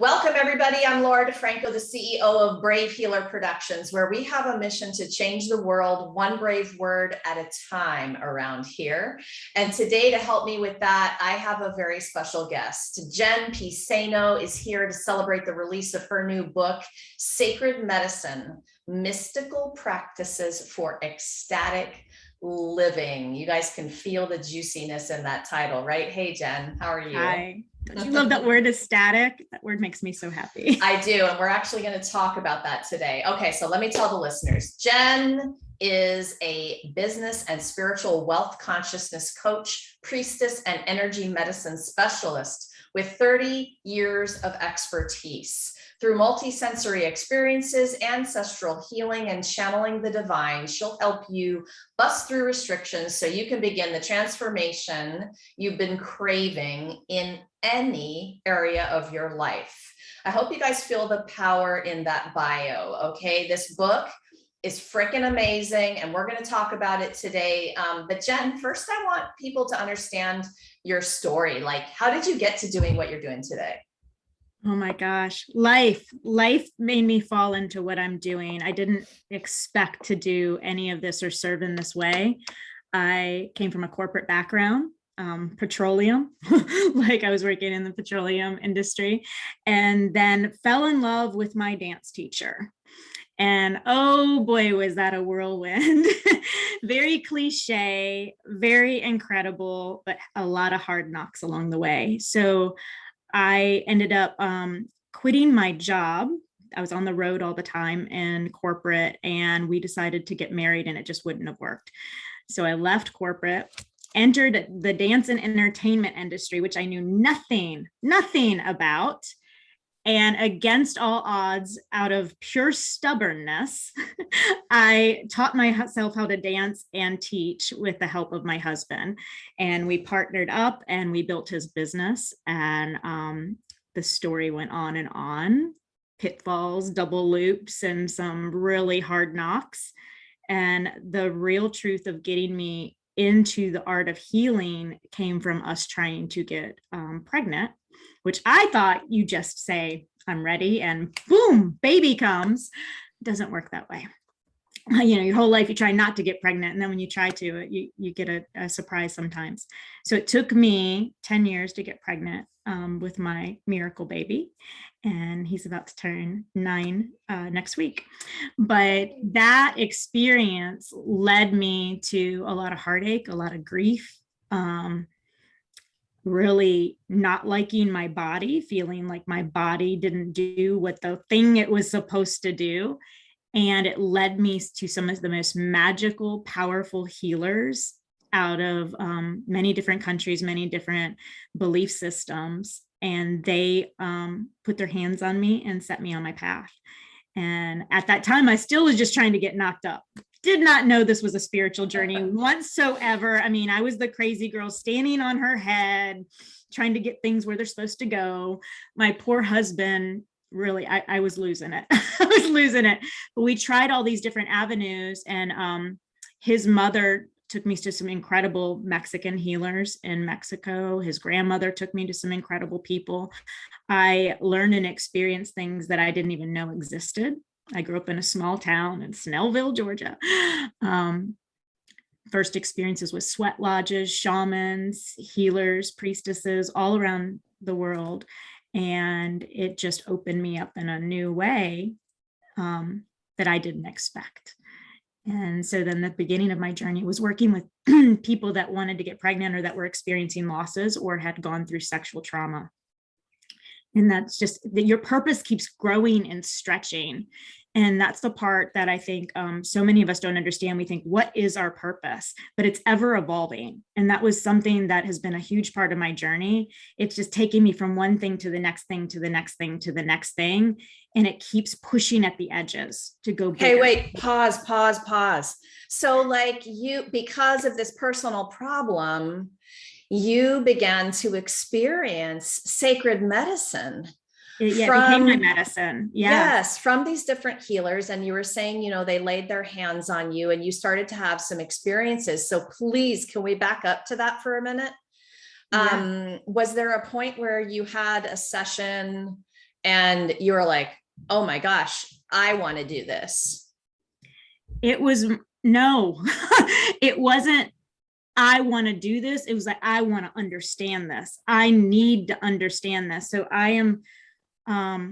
Welcome, everybody. I'm Laura DeFranco, the CEO of Brave Healer Productions, where we have a mission to change the world one brave word at a time around here. And today, to help me with that, I have a very special guest. Jen Piceno is here to celebrate the release of her new book, Sacred Medicine: Mystical Practices for Ecstatic Living. You guys can feel the juiciness in that title, right? Hey, Jen, how are you? Hi. Don't you love that word, ecstatic? That word makes me so happy. I do. And we're actually going to talk about that today. Okay, so let me tell the listeners. Jen is a business and spiritual wealth consciousness coach, priestess, and energy medicine specialist with 30 years of expertise. Through multisensory experiences, ancestral healing, and channeling the divine, she'll help you bust through restrictions so you can begin the transformation you've been craving in any area of your life. I hope you guys feel the power in that bio, okay? This book is freaking amazing, and we're going to talk about it today. But Jen, first I want people to understand your story. Like, how did you get to doing what you're doing today? Oh my gosh, life made me fall into what I'm doing. I didn't expect to do any of this or serve in this way. I came from a corporate background, petroleum, like I was working in the petroleum industry, and then fell in love with my dance teacher. And oh boy, was that a whirlwind. Very cliche, very incredible, but a lot of hard knocks along the way. So I ended up quitting my job. I was on the road all the time in corporate, and we decided to get married, and it just wouldn't have worked. So I left corporate, entered the dance and entertainment industry, which I knew nothing about. And against all odds, out of pure stubbornness, I taught myself how to dance and teach with the help of my husband. And we partnered up and we built his business. And the story went on and on, pitfalls, double loops, and some really hard knocks. And the real truth of getting me into the art of healing came from us trying to get pregnant, which I thought you just say, I'm ready, and boom, baby comes. It doesn't work that way. You know, your whole life you try not to get pregnant, and then when you try to, you get a surprise sometimes. So it took me 10 years to get pregnant with my miracle baby, and he's about to turn 9 next week. But that experience led me to a lot of heartache, a lot of grief, really not liking my body, feeling like my body didn't do what the thing it was supposed to do. And it led me to some of the most magical, powerful healers out of many different countries, many different belief systems. And they put their hands on me and set me on my path. And at that time, I still was just trying to get knocked up. Did not know this was a spiritual journey whatsoever. I mean, I was the crazy girl standing on her head, trying to get things where they're supposed to go. My poor husband, really, I was losing it. I was losing it. But we tried all these different avenues, and his mother took me to some incredible Mexican healers in Mexico. His grandmother took me to some incredible people. I learned and experienced things that I didn't even know existed. I grew up in a small town in Snellville, Georgia. First experiences with sweat lodges, shamans, healers, priestesses all around the world. And it just opened me up in a new way that I didn't expect. And so then the beginning of my journey was working with people that wanted to get pregnant or that were experiencing losses or had gone through sexual trauma. And that's just that your purpose keeps growing and stretching. And that's the part that I think so many of us don't understand. We think, what is our purpose? But it's ever evolving. And that was something that has been a huge part of my journey. It's just taking me from one thing to the next thing, to the next thing, to the next thing. And it keeps pushing at the edges to go bigger. Hey, wait, pause. So like you, because of this personal problem, you began to experience sacred medicine. It became my medicine. Yes, from these different healers. And you were saying, you know, they laid their hands on you and you started to have some experiences. So please, can we back up to that for a minute? Yeah. Was there a point where you had a session and you were like, oh my gosh, I want to do this? It was no, it wasn't, I want to do this. It was like, I want to understand this. I need to understand this. So I'm a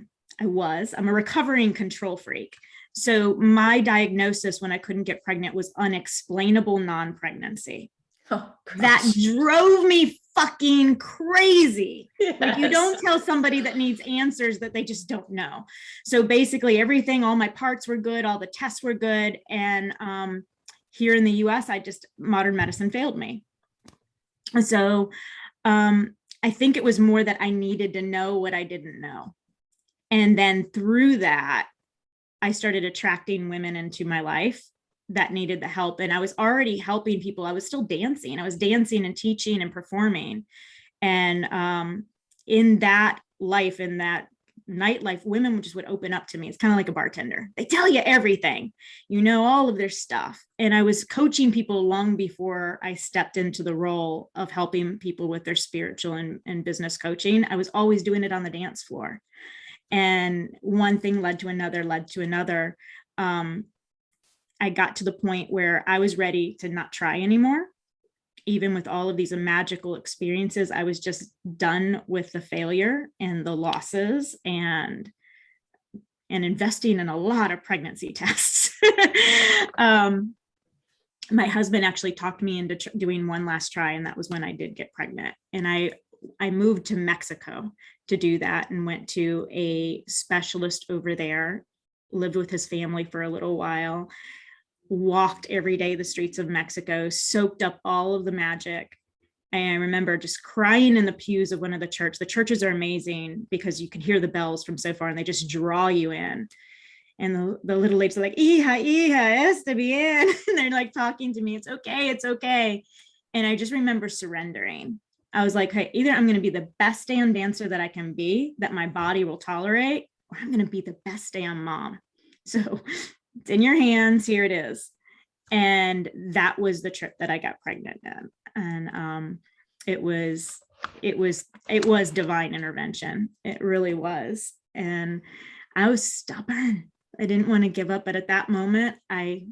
recovering control freak. So my diagnosis when I couldn't get pregnant was unexplainable non-pregnancy. Oh, That gosh. drove me fucking crazy. Like, you don't Yes. tell somebody that needs answers that they just don't know. So basically everything, all my parts were good, all the tests were good. And here in the US, modern medicine failed me. So I think it was more that I needed to know what I didn't know. And then through that, I started attracting women into my life that needed the help. And I was already helping people. I was still dancing. I was dancing and teaching and performing. And in that life, in that nightlife, women just would open up to me. It's kind of like a bartender. They tell you everything, you know, all of their stuff. And I was coaching people long before I stepped into the role of helping people with their spiritual and business coaching. I was always doing it on the dance floor. And one thing led to another, I got to the point where I was ready to not try anymore. Even with all of these magical experiences, I was just done with the failure and the losses and investing in a lot of pregnancy tests. My husband actually talked me into doing one last try, and that was when I did get pregnant. And I moved to Mexico to do that and went to a specialist over there, lived with his family for a little while, walked every day the streets of Mexico, soaked up all of the magic. And I remember just crying in the pews of one of the churches. The churches are amazing because you can hear the bells from so far and they just draw you in. And the little ladies are like, hija, está bien. And they're like talking to me. It's okay. It's okay. And I just remember surrendering. I was like, hey, either I'm going to be the best damn dancer that I can be, that my body will tolerate, or I'm going to be the best damn mom. So it's in your hands. Here it is. And that was the trip that I got pregnant in. And it was divine intervention. It really was. And I was stubborn. I didn't want to give up. But at that moment, I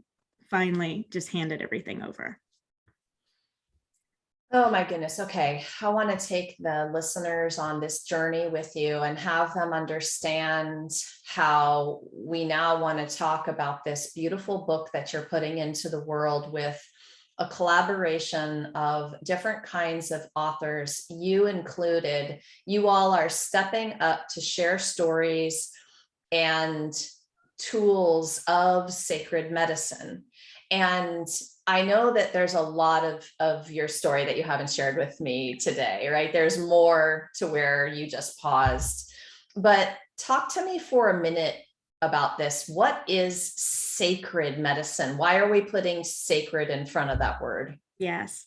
finally just handed everything over. Oh my goodness. Okay. I want to take the listeners on this journey with you and have them understand how we now want to talk about this beautiful book that you're putting into the world with a collaboration of different kinds of authors, you included. You all are stepping up to share stories and tools of sacred medicine. And I know that there's a lot of your story that you haven't shared with me today, right? There's more to where you just paused, but talk to me for a minute about this. What is sacred medicine? Why are we putting sacred in front of that word? Yes.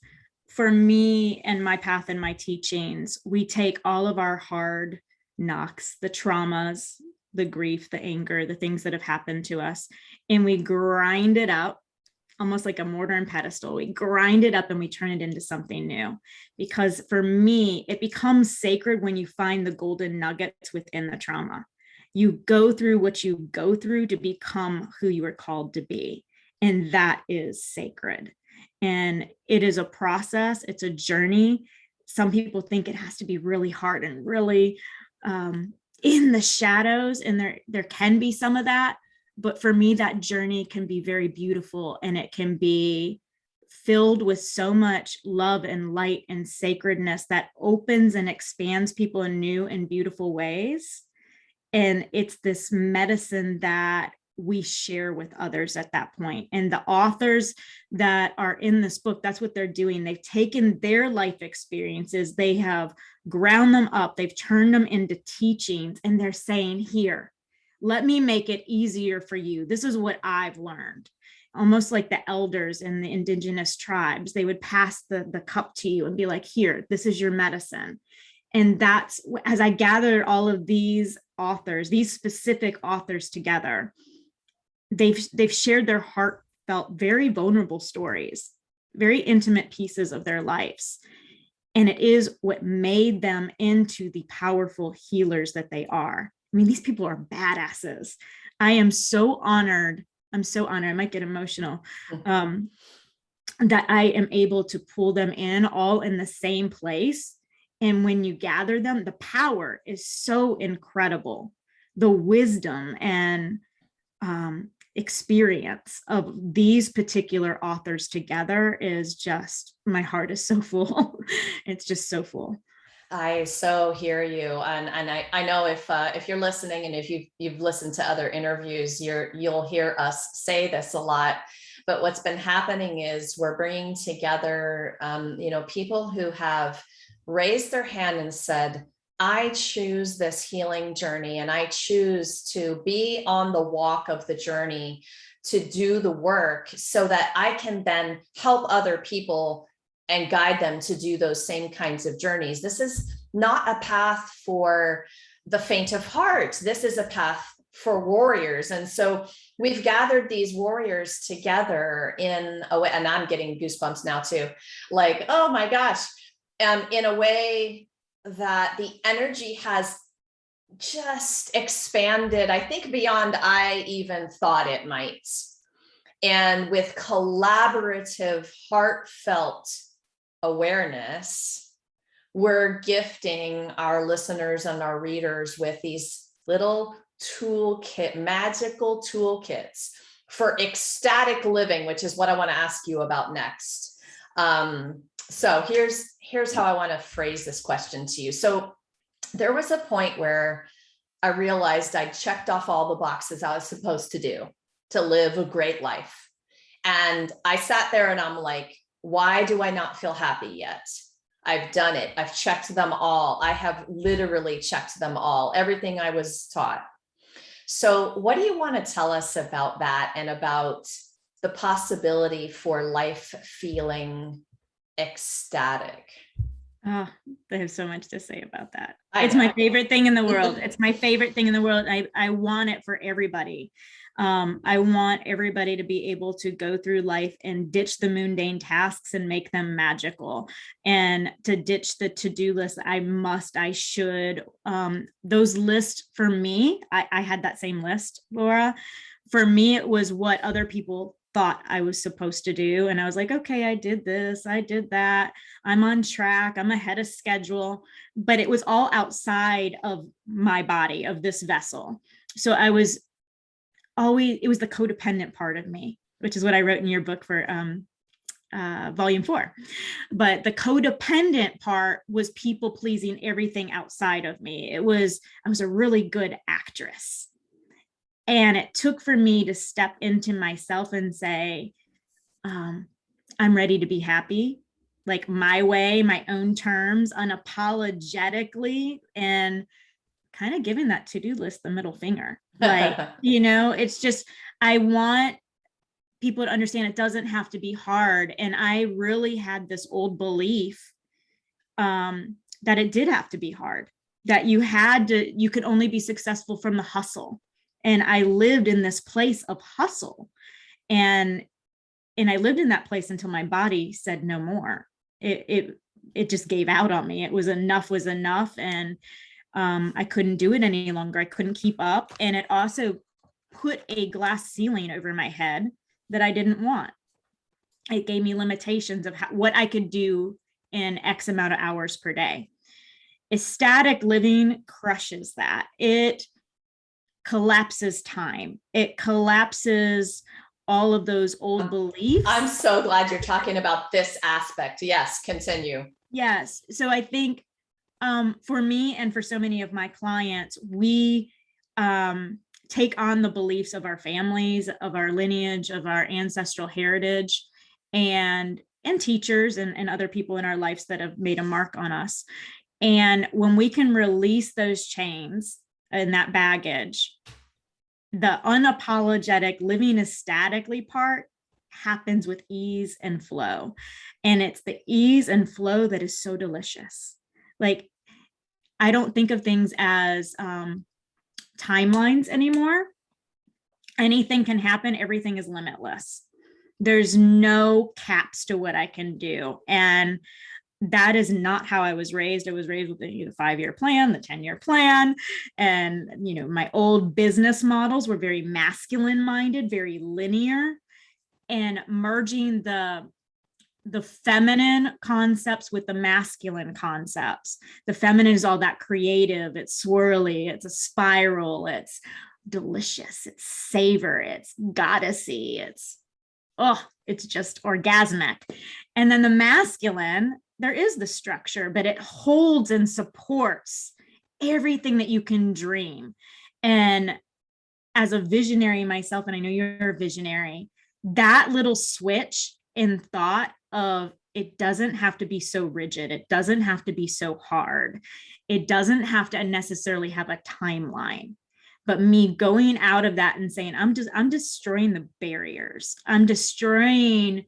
For me and my path and my teachings, we take all of our hard knocks, the traumas, the grief, the anger, the things that have happened to us, and we grind it up almost like a mortar and pestle. We grind it up and we turn it into something new. Because for me, it becomes sacred when you find the golden nuggets within the trauma. You go through what you go through to become who you are called to be. And that is sacred. And it is a process. It's a journey. Some people think it has to be really hard and really in the shadows. And there can be some of that. But for me, that journey can be very beautiful, and it can be filled with so much love and light and sacredness that opens and expands people in new and beautiful ways. And it's this medicine that we share with others at that point. And the authors that are in this book, that's what they're doing. They've taken their life experiences, they have ground them up, they've turned them into teachings, and they're saying, here, let me make it easier for you. This is what I've learned. Almost like the elders in the indigenous tribes, they would pass the cup to you and be like, here, this is your medicine. And that's, as I gathered all of these authors, these specific authors together, they've shared their heartfelt, very vulnerable stories, very intimate pieces of their lives. And it is what made them into the powerful healers that they are. I mean, these people are badasses. I am so honored. I'm so honored. I might get emotional. That I am able to pull them in all in the same place. And when you gather them, the power is so incredible. The wisdom and experience of these particular authors together is just, my heart is so full. It's just so full. I so hear you, and I know if you're listening and if you've listened to other interviews, you'll hear us say this a lot. But what's been happening is we're bringing together, people who have raised their hand and said, I choose this healing journey, and I choose to be on the walk of the journey, to do the work so that I can then help other people and guide them to do those same kinds of journeys. This is not a path for the faint of heart. This is a path for warriors. And so we've gathered these warriors together in a way, and I'm getting goosebumps now too, like, oh my gosh, in a way that the energy has just expanded, I think, beyond I even thought it might. And with collaborative, heartfelt awareness, we're gifting our listeners and our readers with these little magical toolkits for ecstatic living, which is what I want to ask you about next. So here's how I want to phrase this question to you. So there was a point where I realized I checked off all the boxes I was supposed to do to live a great life. And I sat there and I'm like, why do I not feel happy yet? I've done it. I've checked them all. I have literally checked them all, everything I was taught. So what do you want to tell us about that and about the possibility for life feeling ecstatic? Oh, I have so much to say about that. It's my favorite thing in the world. It's my favorite thing in the world. I want it for everybody. I want everybody to be able to go through life and ditch the mundane tasks and make them magical, and to ditch the to-do list. I should. Those lists for me, I had that same list, Laura. For me, it was what other people thought I was supposed to do. And I was like, okay, I did this, I did that. I'm on track. I'm ahead of schedule, but it was all outside of my body, of this vessel. So it was the codependent part of me, which is what I wrote in your book for volume 4. But the codependent part was people pleasing everything outside of me. I was a really good actress. And it took for me to step into myself and say, I'm ready to be happy, like my way, my own terms, unapologetically, and kind of giving that to-do list the middle finger. Like, it's just, I want people to understand it doesn't have to be hard. And I really had this old belief that it did have to be hard, that you could only be successful from the hustle. And I lived in this place of hustle, and I lived in that place until my body said no more. It just gave out on me. It was enough, and I couldn't do it any longer. I couldn't keep up, and it also put a glass ceiling over my head that I didn't want. It gave me limitations of what I could do in X amount of hours per day. Ecstatic living crushes that. It collapses time. It collapses all of those old beliefs. I'm so glad you're talking about this aspect. Yes, continue. Yes. So I think for me and for so many of my clients, we take on the beliefs of our families, of our lineage, of our ancestral heritage, and teachers and other people in our lives that have made a mark on us. And when we can release those chains and that baggage, the unapologetic living ecstatically part happens with ease and flow. And it's the ease and flow that is so delicious. Like, I don't think of things as timelines anymore. Anything can happen. Everything is limitless. There's no caps to what I can do. And that is not how I was raised. I was raised with the 5-year plan, the 10-year plan. And, my old business models were very masculine minded, very linear, and merging the feminine concepts with the masculine concepts. The feminine is all that creative, it's swirly, it's a spiral, it's delicious, it's savor, it's goddessy, it's just orgasmic. And then the masculine, there is the structure, but it holds and supports everything that you can dream. And as a visionary myself, and I know you're a visionary, that little switch in thought of it doesn't have to be so rigid, it doesn't have to be so hard, it doesn't have to necessarily have a timeline. But me going out of that and saying, I'm destroying the barriers, I'm destroying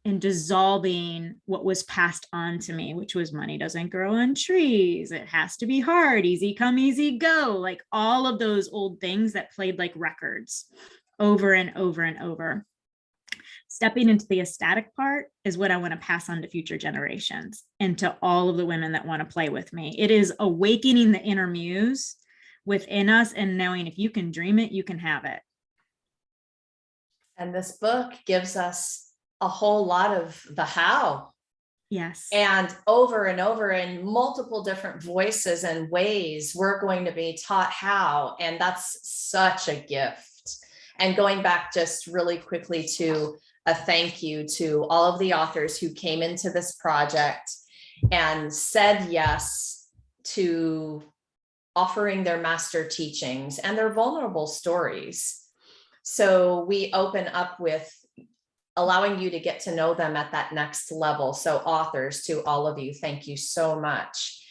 and dissolving what was passed on to me, which was money doesn't grow on trees, it has to be hard, easy come, easy go, like all of those old things that played like records over and over and over. Stepping into the ecstatic part is what I want to pass on to future generations and to all of the women that want to play with me. It is awakening the inner muse within us and knowing if you can dream it, you can have it. And this book gives us a whole lot of the how. Yes. And over in multiple different voices and ways, we're going to be taught how. And that's such a gift. And going back just really quickly to a thank you to all of the authors who came into this project and said yes to offering their master teachings and their vulnerable stories. So we open up with allowing you to get to know them at that next level. So authors, to all of you, thank you so much.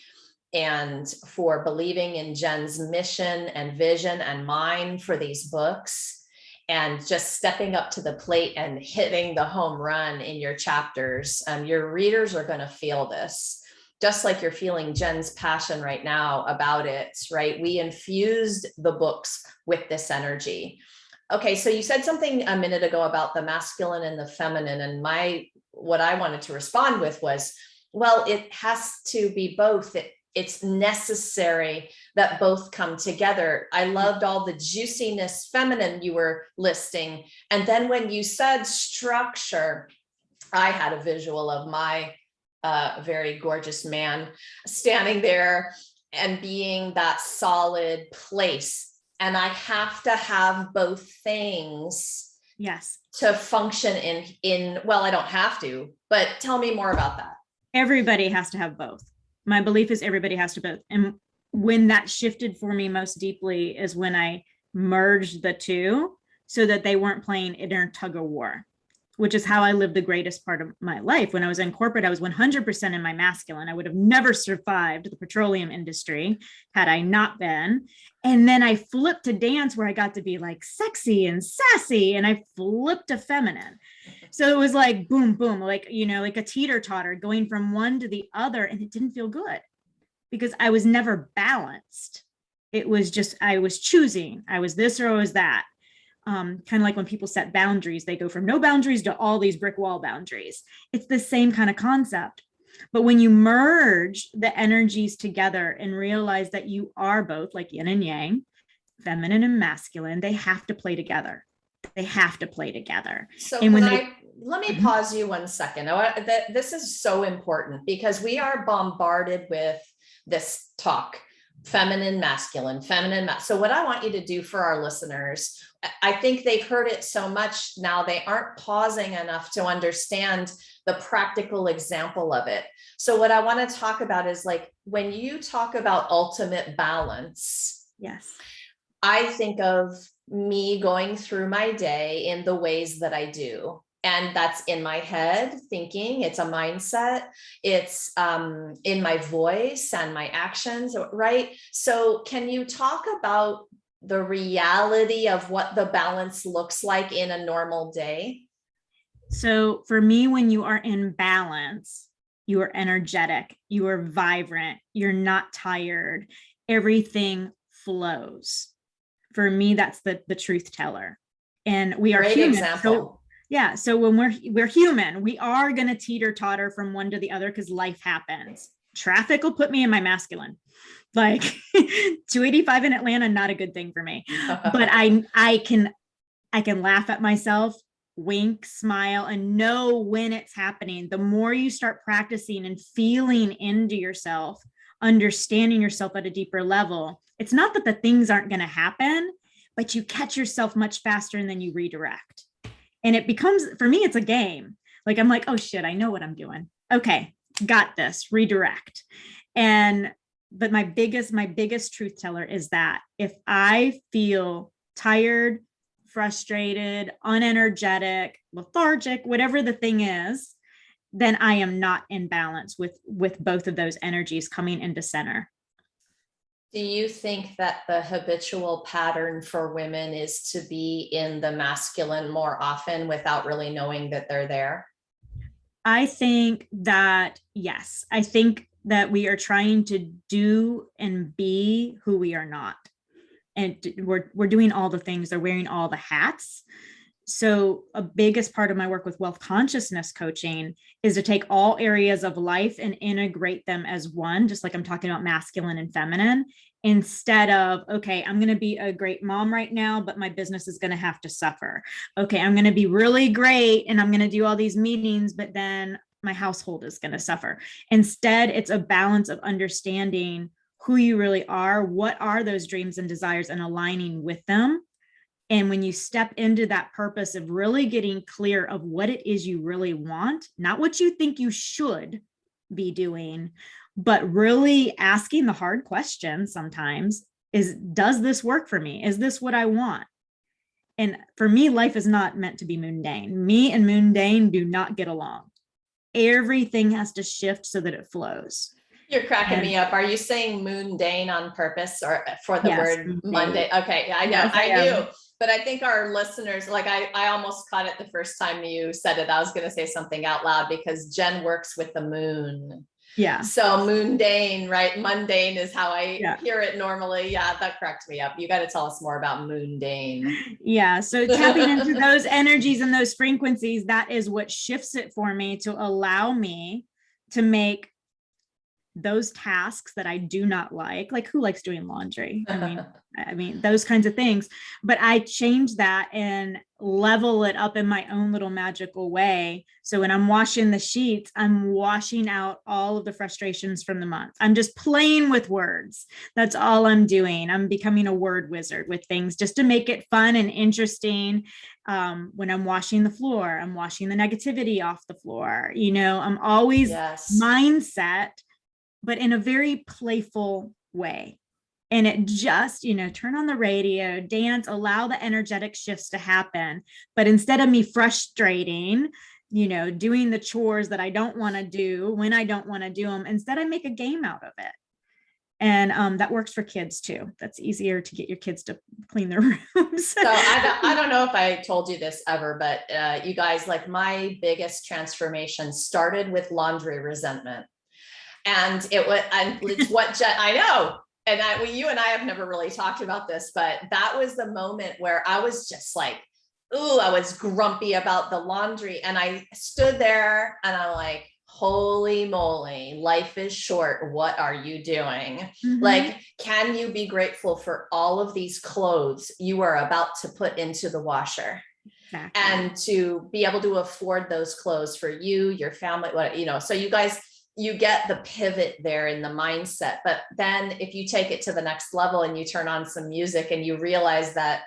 And for believing in Jen's mission and vision and mine for these books, and just stepping up to the plate and hitting the home run in your chapters. Your readers are going to feel this, just like you're feeling Jen's passion right now about it, right? We infused the books with this energy. Okay, so you said something a minute ago about the masculine and the feminine, and what I wanted to respond with was, well, it has to be both. It's necessary that both come together. I loved all the juiciness feminine you were listing. And then when you said structure, I had a visual of my very gorgeous man standing there and being that solid place. And I have to have both things. Yes. To function in, well, I don't have to, but tell me more about that. Everybody has to have both. My belief is everybody has to both. And when that shifted for me most deeply is when I merged the two so that they weren't playing inner tug of war, which is how I lived the greatest part of my life. When I was in corporate, I was 100% in my masculine. I would have never survived the petroleum industry had I not been. And then I flipped to dance where I got to be like sexy and sassy, and I flipped to feminine. So it was like, boom, boom, like, like a teeter totter going from one to the other. And it didn't feel good because I was never balanced. It was just, I was choosing, I was this or I was that. Kind of like when people set boundaries, they go from no boundaries to all these brick wall boundaries. It's the same kind of concept. But when you merge the energies together and realize that you are both like yin and yang, feminine and masculine, they have to play together. They have to play together. So and let me pause you 1 second. This is so important because we are bombarded with this talk, feminine, masculine, feminine. So what I want you to do for our listeners, I think they've heard it so much now, they aren't pausing enough to understand the practical example of it. So what I want to talk about is like, when you talk about ultimate balance, yes, I think of me going through my day in the ways that I do. And that's in my head thinking, it's a mindset, it's in my voice and my actions, right? So can you talk about the reality of what the balance looks like in a normal day? So for me, when you are in balance, you are energetic, you are vibrant, you're not tired, everything flows. For me, that's the truth teller. And we are Great human. example. So Yeah. So when we're human, we are going to teeter totter from one to the other because life happens. Traffic will put me in my masculine. Like 285 in Atlanta, not a good thing for me. But I can laugh at myself, wink, smile, and know when it's happening. The more you start practicing and feeling into yourself, understanding yourself at a deeper level, it's not that the things aren't going to happen, but you catch yourself much faster and then you redirect. And it becomes, for me, it's a game. Like, I'm like, oh shit, I know what I'm doing. Okay, got this, redirect. But my biggest truth teller is that if I feel tired, frustrated, unenergetic, lethargic, whatever the thing is, then I am not in balance with both of those energies coming into center. Do you think that the habitual pattern for women is to be in the masculine more often without really knowing that they're there? I think that, yes, I think that we are trying to do and be who we are not. And we're doing all the things, they're wearing all the hats. So a biggest part of my work with wealth consciousness coaching is to take all areas of life and integrate them as one, just like I'm talking about masculine and feminine, instead of, okay, I'm going to be a great mom right now, but my business is going to have to suffer. Okay, I'm going to be really great and I'm going to do all these meetings, but then my household is going to suffer. Instead, it's a balance of understanding who you really are, what are those dreams and desires, and aligning with them. And when you step into that purpose of really getting clear of what it is you really want, not what you think you should be doing, but really asking the hard question sometimes is, does this work for me? Is this what I want? And for me, life is not meant to be mundane. Me and mundane do not get along. Everything has to shift so that it flows. You're cracking me up. Are you saying mundane on purpose or for the Yes, word Monday? Okay, I know, yes, I knew, but I think our listeners, like I almost caught it the first time you said it. I was going to say something out loud because Jen works with the moon. Yeah. So mundane, right? Mundane is how I Yeah. hear it normally. Yeah, that cracked me up. You got to tell us more about mundane. Yeah. So tapping into those energies and those frequencies, that is what shifts it for me to allow me to make those tasks that I do not like who likes doing laundry? I mean, those kinds of things, but I change that and level it up in my own little magical way. So when I'm washing the sheets, I'm washing out all of the frustrations from the month. I'm just playing with words. That's all I'm doing. I'm becoming a word wizard with things just to make it fun and interesting. When I'm washing the floor, I'm washing the negativity off the floor. I'm always mindset, but in a very playful way. And it just, turn on the radio, dance, allow the energetic shifts to happen. But instead of me frustrating, doing the chores that I don't want to do when I don't want to do them, instead I make a game out of it. And that works for kids too. That's easier to get your kids to clean their rooms. So I don't know if I told you this ever, but you guys, like my biggest transformation started with laundry resentment. And it's what Jen, I know. And you and I have never really talked about this, but that was the moment where I was just like, ooh, I was grumpy about the laundry. And I stood there and I'm like, holy moly, life is short. What are you doing? Mm-hmm. Like, can you be grateful for all of these clothes you are about to put into the washer? Exactly. And to be able to afford those clothes for you, your family, so you guys, you get the pivot there in the mindset. But then if you take it to the next level and you turn on some music and you realize that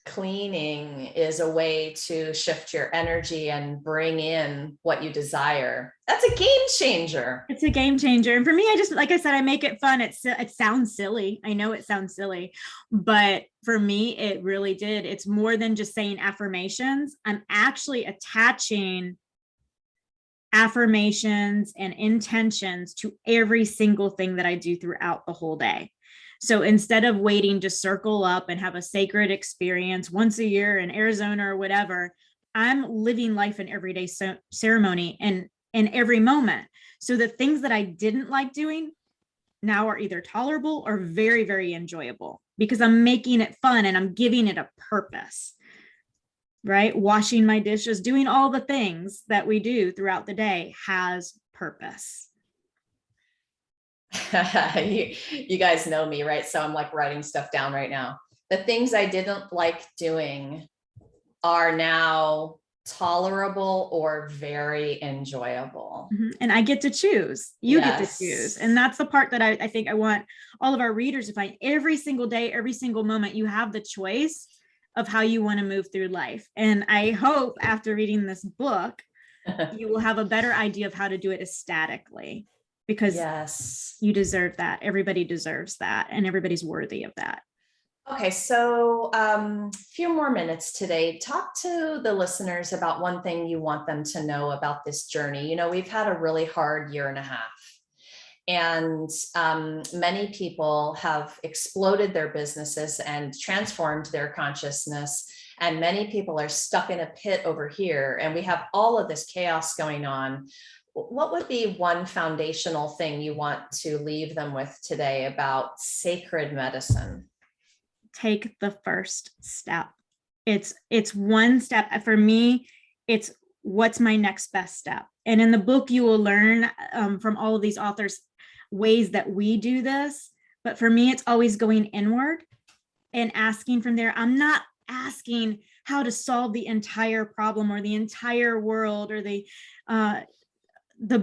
cleaning is a way to shift your energy and bring in what you desire, that's a game changer. It's a game changer. And for me, I just, like I said, I make it fun. It sounds silly. I know it sounds silly, but for me, it really did. It's more than just saying affirmations. I'm actually attaching affirmations and intentions to every single thing that I do throughout the whole day. So instead of waiting to circle up and have a sacred experience once a year in Arizona or whatever, I'm living life in everyday ceremony and in every moment. So the things that I didn't like doing now are either tolerable or very, very enjoyable because I'm making it fun and I'm giving it a purpose. right? Washing my dishes, doing all the things that we do throughout the day has purpose. You guys know me, right? So I'm like writing stuff down right now. The things I didn't like doing are now tolerable or very enjoyable. And I get to choose. You get to choose. And Yes. that's the part that I think I want all of our readers to find. Every single day, every single moment, you have the choice of how you want to move through life. And I hope after reading this book, you will have a better idea of how to do it ecstatically, because Yes. you deserve that. Everybody deserves that. And everybody's worthy of that. Okay, so a few more minutes today. Talk to the listeners about one thing you want them to know about this journey. You know, we've had a really hard year and a half, and many people have exploded their businesses and transformed their consciousness. And many people are stuck in a pit over here, and we have all of this chaos going on. What would be one foundational thing you want to leave them with today about sacred medicine? Take the first step. It's one step. For me, it's what's my next best step. And in the book, you will learn from all of these authors ways that we do this. But for me, it's always going inward and asking from there. I'm not asking how to solve the entire problem or the entire world or the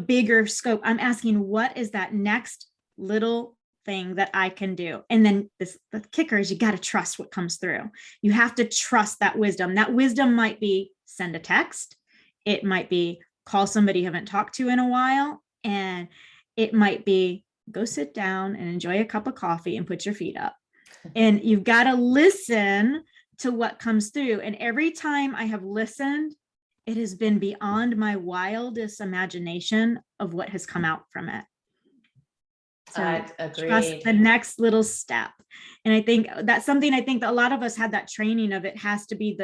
bigger scope. I'm asking, what is that next little thing that I can do? And then the kicker is you got to trust what comes through. You have to trust that wisdom. That wisdom might be send a text. It might be call somebody you haven't talked to in a while. And it might be go sit down and enjoy a cup of coffee and put your feet up. And you've got to listen to what comes through. And every time I have listened, it has been beyond my wildest imagination of what has come out from it. So trust the next little step. And I think that's something I think that a lot of us had that training of. It has to be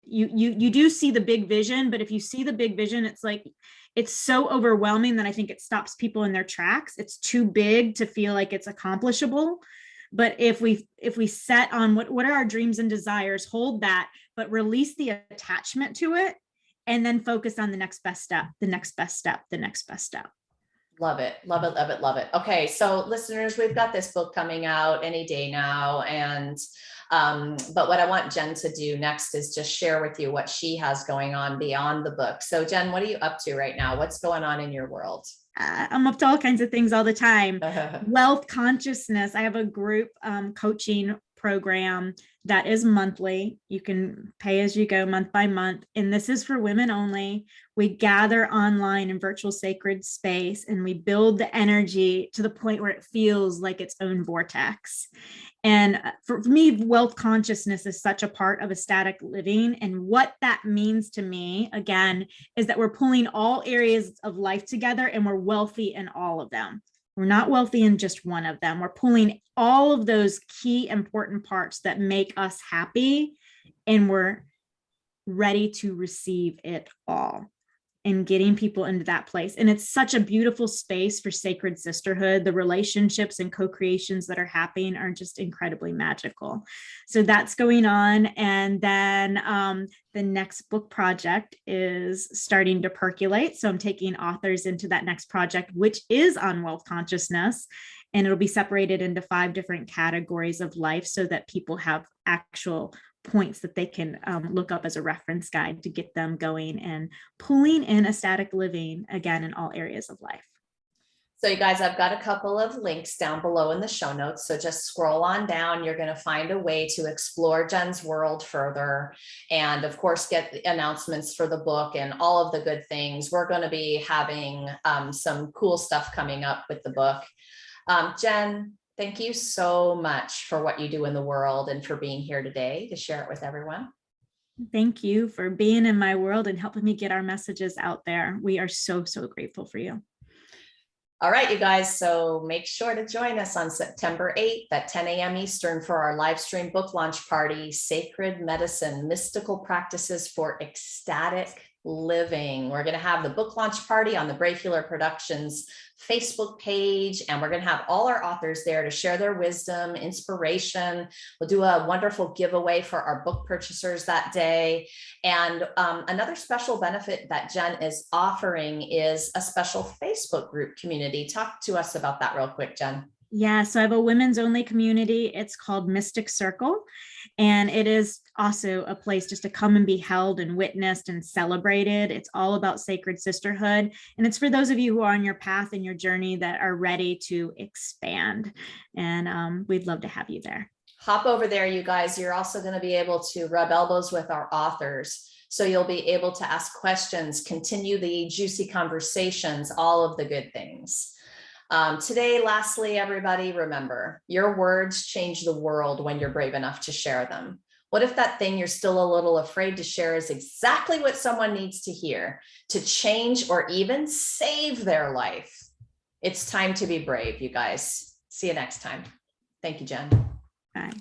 you do see the big vision, but if you see the big vision, it's like, it's so overwhelming that I think it stops people in their tracks. It's too big to feel like it's accomplishable. But if we set on what are our dreams and desires, hold that, but release the attachment to it, and then focus on the next best step, the next best step, the next best step. Love it, love it, love it, love it. Okay, so listeners, we've got this book coming out any day now, and but what I want Jen to do next is just share with you what she has going on beyond the book. So Jen, what are you up to right now? What's going on in your world? I'm up to all kinds of things all the time. Wealth consciousness. I have a group coaching program that is monthly. You can pay as you go, month by month. And this is for women only. We gather online in virtual sacred space, and we build the energy to the point where it feels like its own vortex. And for me, wealth consciousness is such a part of ecstatic living. And what that means to me, again, is that we're pulling all areas of life together, and we're wealthy in all of them. We're not wealthy in just one of them. We're pulling all of those key important parts that make us happy, and we're ready to receive it all, and getting people into that place. And it's such a beautiful space for sacred sisterhood. The relationships and co-creations that are happening are just incredibly magical. So that's going on. And then the next book project is starting to percolate. So I'm taking authors into that next project, which is on wealth consciousness. And it'll be separated into 5 different categories of life so that people have actual points that they can look up as a reference guide to get them going and pulling in ecstatic living again in all areas of life. So you guys, I've got a couple of links down below in the show notes. So just scroll on down. You're going to find a way to explore Jen's world further. And of course, get the announcements for the book and all of the good things. We're going to be having some cool stuff coming up with the book. Jen, thank you so much for what you do in the world and for being here today to share it with everyone. Thank you for being in my world and helping me get our messages out there. We are so, so grateful for you. All right, you guys. So make sure to join us on September 8th at 10 a.m. Eastern for our live stream book launch party, Sacred Medicine, Mystical Practices for Ecstatic Living. We're going to have the book launch party on the Brave Healer Productions Facebook page, and we're going to have all our authors there to share their wisdom, inspiration. We'll do a wonderful giveaway for our book purchasers that day. And another special benefit that Jen is offering is a special Facebook group community. Talk to us about that real quick, Jen. Yeah, so I have a women's only community. It's called Mystic Circle. And it is also a place just to come and be held and witnessed and celebrated. It's all about sacred sisterhood. And it's for those of you who are on your path and your journey that are ready to expand. And we'd love to have you there. Hop over there, you guys. You're also going to be able to rub elbows with our authors. So you'll be able to ask questions, continue the juicy conversations, all of the good things. Today, lastly, everybody, remember, your words change the world when you're brave enough to share them. What if that thing you're still a little afraid to share is exactly what someone needs to hear to change or even save their life? It's time to be brave, you guys. See you next time. Thank you, Jen. Bye.